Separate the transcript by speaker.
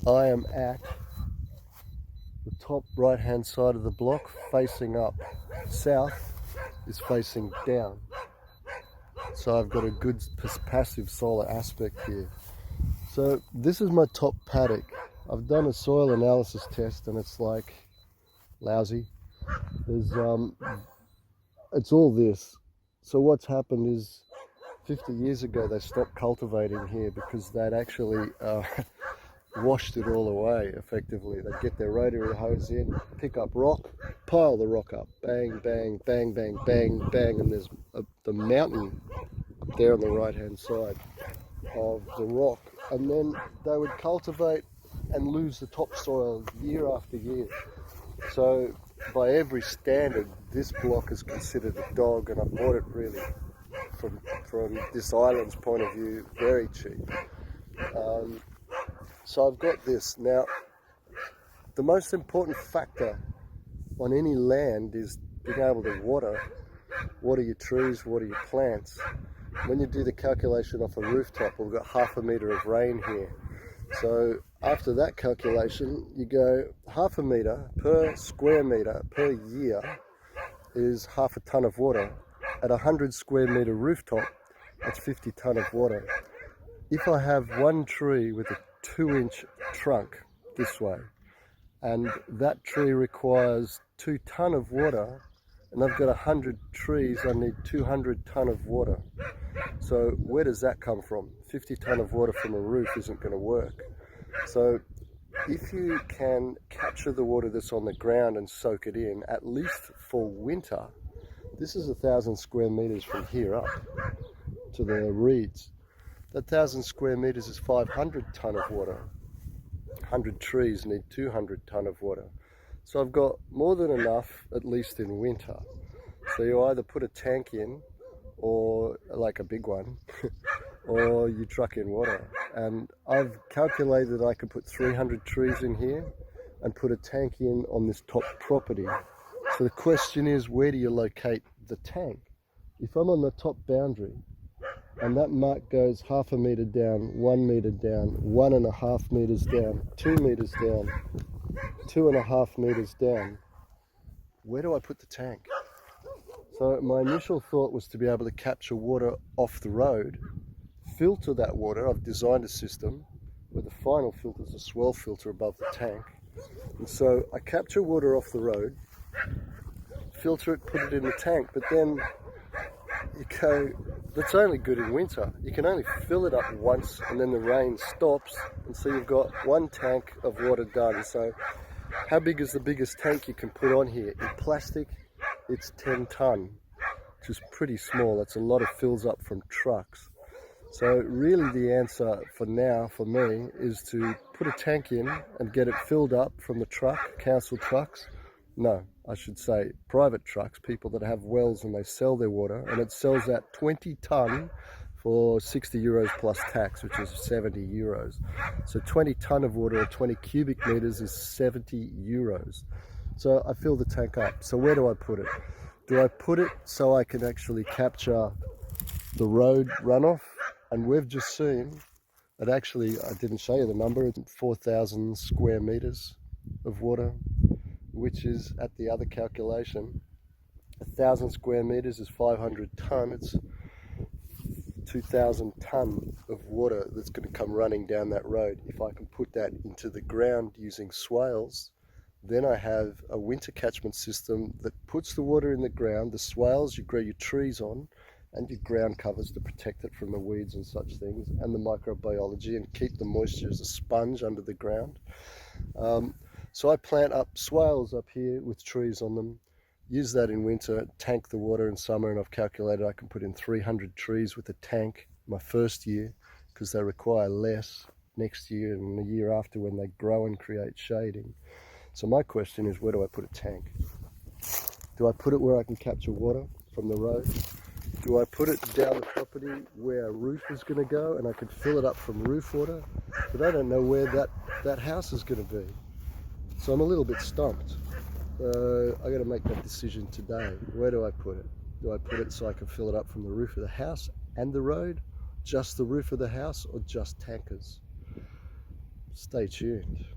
Speaker 1: I am at the top right hand side of the block facing up. South is facing down. So I've got a good passive solar aspect here. So this is my top paddock. I've done a soil analysis test and it's like lousy. There's it's all this. So what's happened is 50 years ago they stopped cultivating here because they'd actually washed it all away effectively. They'd get their rotary hose in, pick up rock, pile the rock up, bang, bang, bang, bang, bang, bang, and there's the mountain up there on the right hand side of the rock, and then they would cultivate and lose the topsoil year after year. So by every standard, this block is considered a dog, and I bought it really from this island's point of view very cheap. So I've got this. Now, the most important factor on any land is being able to water your trees, water your plants. When you do the calculation off a rooftop, we've got 1/2 metre of rain here. So after that calculation, you go 1/2 metre per square metre per year is 1/2 tonne of water. At 100 square metre rooftop, that's 50 tonne of water. If I have one tree with a 2-inch trunk this way, and that tree requires 2 tonne of water, and I've got 100 trees, I need 200 tonne of water. So where does that come from? 50 tonne of water from a roof isn't going to work. So if you can capture the water that's on the ground and soak it in, at least for winter, this is 1,000 square metres from here up to the reeds. That 1,000 square metres is 500 tonne of water. 100 trees need 200 tonne of water. So I've got more than enough, at least in winter. So you either put a tank in, or like a big one, or you truck in water. And I've calculated I could put 300 trees in here and put a tank in on this top property. So the question is, where do you locate the tank? If I'm on the top boundary, and that mark goes 1/2 metre down, 1 metre down, 1.5 metres down, 2 metres down, 2.5 metres down, where do I put the tank? So my initial thought was to be able to capture water off the road, filter that water. I've designed a system where the final filter is a swell filter above the tank. And so I capture water off the road, filter it, put it in the tank, but then you go, that's only good in winter. You can only fill it up once and then the rain stops, and so you've got one tank of water done. So how big is the biggest tank you can put on here? In plastic, it's 10 tonne, which is pretty small. That's a lot of fills up from trucks. So really the answer for now for me is to put a tank in and get it filled up from the truck, council trucks. No, I should say private trucks, people that have wells and they sell their water, and it sells at 20 tonne for 60 euros plus tax, which is 70 euros. So 20 tonne of water or 20 cubic meters is 70 euros. So I fill the tank up. So where do I put it? Do I put it so I can actually capture the road runoff? And we've just seen that actually, I didn't show you the number, it's 4,000 square meters of water, which is at the other calculation, 1,000 square meters is 500 tonne. It's 2,000 tonne of water that's going to come running down that road. If I can put that into the ground using swales, then I have a winter catchment system that puts the water in the ground. The swales you grow your trees on, and your ground covers to protect it from the weeds and such things, and the microbiology, and keep the moisture as a sponge under the ground. So I plant up swales up here with trees on them, use that in winter, tank the water in summer, and I've calculated I can put in 300 trees with a tank my first year, because they require less next year and the year after when they grow and create shading. So my question is, where do I put a tank? Do I put it where I can capture water from the road? Do I put it down the property where a roof is going to go and I can fill it up from roof water? But I don't know where that house is going to be. So I'm a little bit stumped. I got to make that decision today. Where do I put it? Do I put it so I can fill it up from the roof of the house and the road? Just the roof of the house, or just tankers? Stay tuned.